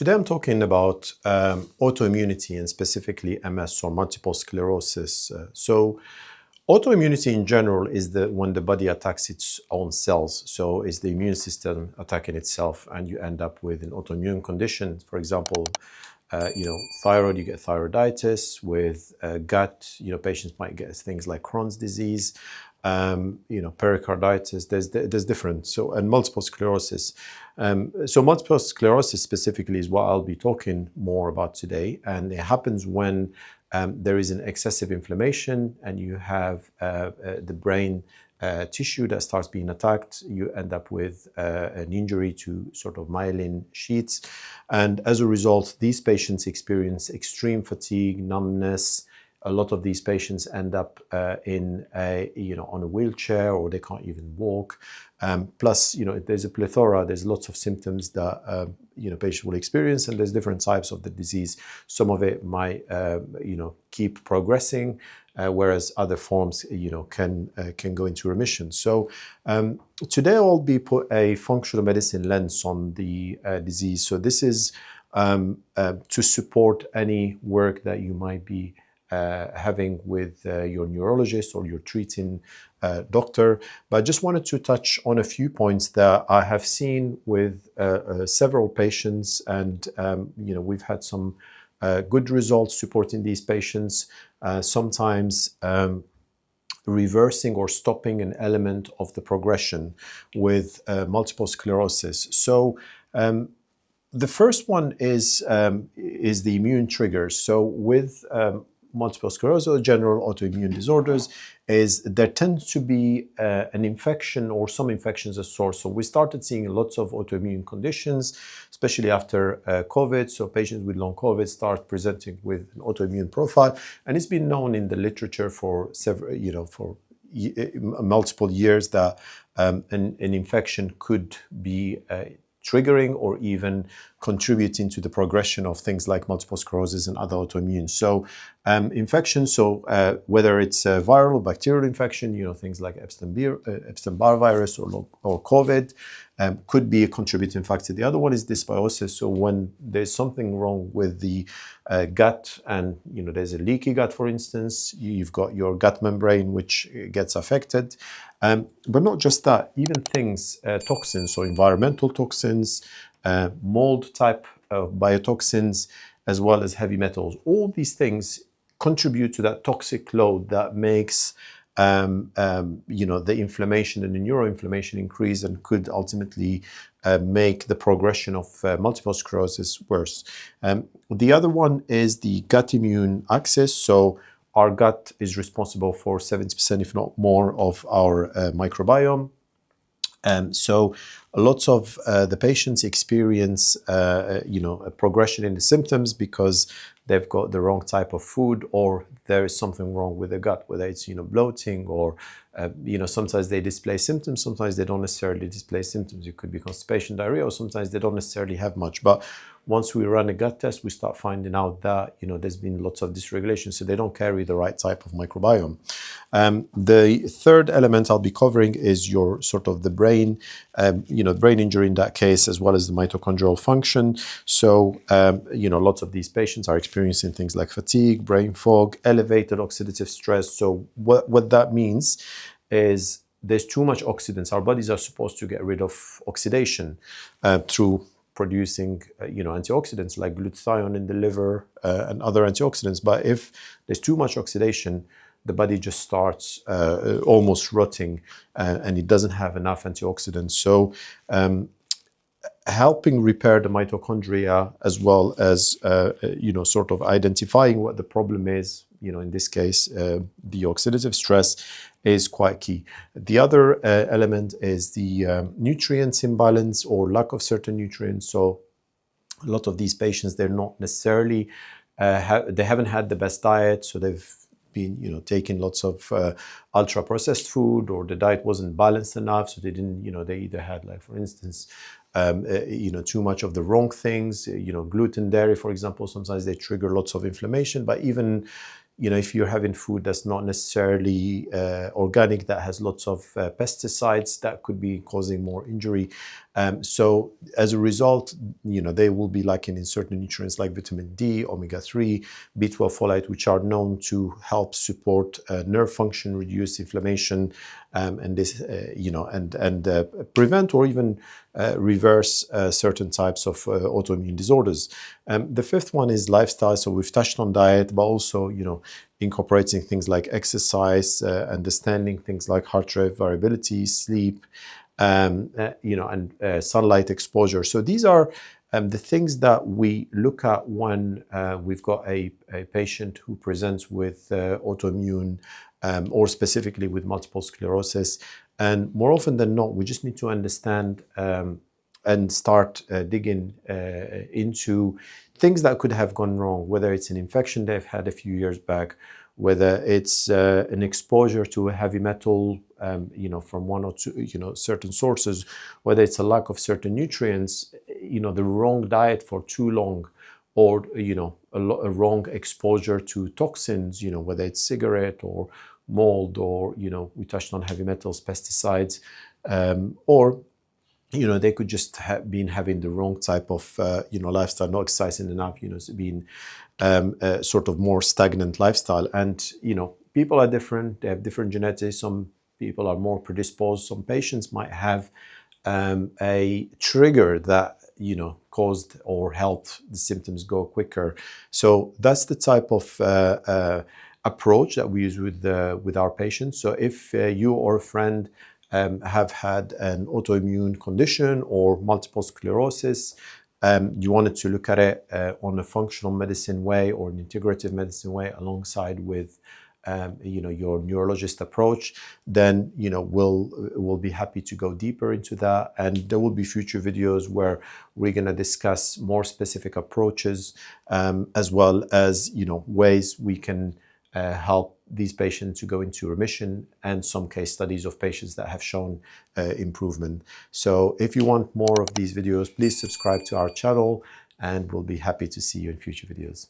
Today I'm talking about autoimmunity and specifically MS or multiple sclerosis. Autoimmunity in general is when the body attacks its own cells. So it's the immune system attacking itself and you end up with an autoimmune condition. For example, thyroid, you get thyroiditis. With gut, patients might get things like Crohn's disease, pericarditis. There's different. And multiple sclerosis. So multiple sclerosis specifically is what I'll be talking more about today. And it happens when there is an excessive inflammation and you have the brain tissue that starts being attacked. You end up with an injury to sort of myelin sheaths. And as a result, these patients experience extreme fatigue, numbness. A lot of these patients end up on a wheelchair, or they can't even walk. Plus, there's a plethora. There's lots of symptoms that patient will experience, and there's different types of the disease. Some of it might keep progressing, whereas other forms can go into remission. So today I'll be put a functional medicine lens on the disease. So this is to support any work that you might be having with your neurologist or your treating doctor. But I just wanted to touch on a few points that I have seen with several patients, and we've had some good results supporting these patients, sometimes reversing or stopping an element of the progression with multiple sclerosis. So the first one is the immune triggers. So with multiple sclerosis or general autoimmune disorders, is there tends to be an infection or some infections as source. So we started seeing lots of autoimmune conditions, especially after COVID. So patients with long COVID start presenting with an autoimmune profile, and it's been known in the literature for several, multiple years that an infection could be triggering or even contributing to the progression of things like multiple sclerosis and other autoimmune. So infections, whether it's a viral or bacterial infection, things like Epstein-Barr virus or COVID, could be a contributing factor. The other one is dysbiosis. So when there's something wrong with the gut, and there's a leaky gut, for instance, you've got your gut membrane which gets affected. But not just that, even things, toxins, so environmental toxins, mold type of biotoxins, as well as heavy metals. All these things contribute to that toxic load that makes the inflammation and the neuroinflammation increase, and could ultimately make the progression of multiple sclerosis worse. The other one is the gut immune axis. So our gut is responsible for 70%, if not more, of our microbiome. So lots of the patients experience, a progression in the symptoms because they've got the wrong type of food, or there is something wrong with the gut, whether it's, bloating, or, sometimes they display symptoms, sometimes they don't necessarily display symptoms. It could be constipation, diarrhea, or sometimes they don't necessarily have much. But once we run a gut test, we start finding out that, there's been lots of dysregulation, so they don't carry the right type of microbiome. The third element I'll be covering is your sort of the brain, brain injury in that case, as well as the mitochondrial function. So, lots of these patients are experiencing things like fatigue, brain fog, elevated oxidative stress. So what that means is there's too much oxidants. Our bodies are supposed to get rid of oxidation through producing, antioxidants like glutathione in the liver and other antioxidants. But if there's too much oxidation, the body just starts almost rotting, and it doesn't have enough antioxidants. So helping repair the mitochondria, as well as, sort of identifying what the problem is, in this case, the oxidative stress, is quite key. The other element is the nutrients imbalance or lack of certain nutrients. So a lot of these patients, they're not necessarily, they haven't had the best diet, so they've been, taking lots of ultra processed food, or the diet wasn't balanced enough. So they didn't, they either had, like, for instance, too much of the wrong things, gluten, dairy, for example. Sometimes they trigger lots of inflammation. But even, if you're having food that's not necessarily organic, that has lots of pesticides, that could be causing more injury. So as a result, they will be lacking in certain nutrients like vitamin D, omega-3, B12, folate, which are known to help support nerve function, reduce inflammation, and this, prevent or even reverse certain types of autoimmune disorders. The fifth one is lifestyle. So we've touched on diet, but also, incorporating things like exercise, understanding things like heart rate variability, sleep, and sunlight exposure. So these are the things that we look at when we've got a patient who presents with autoimmune or specifically with multiple sclerosis. And more often than not, we just need to understand and start digging into things that could have gone wrong, whether it's an infection they've had a few years back, whether it's an exposure to a heavy metal, from one or two, certain sources, whether it's a lack of certain nutrients, the wrong diet for too long, or, a wrong exposure to toxins, whether it's cigarette or mold, or, we touched on heavy metals, pesticides, or they could just have been having the wrong type of, lifestyle, not exercising enough, being sort of more stagnant lifestyle. And, people are different. They have different genetics. Some people are more predisposed. Some patients might have a trigger that, caused or helped the symptoms go quicker. So that's the type of approach that we use with our patients. So if you or a friend have had an autoimmune condition or multiple sclerosis, you wanted to look at it on a functional medicine way or an integrative medicine way alongside with your neurologist approach, then we'll be happy to go deeper into that. And there will be future videos where we're going to discuss more specific approaches, as well as ways we can help these patients to go into remission, and some case studies of patients that have shown improvement. So if you want more of these videos, please subscribe to our channel, and we'll be happy to see you in future videos.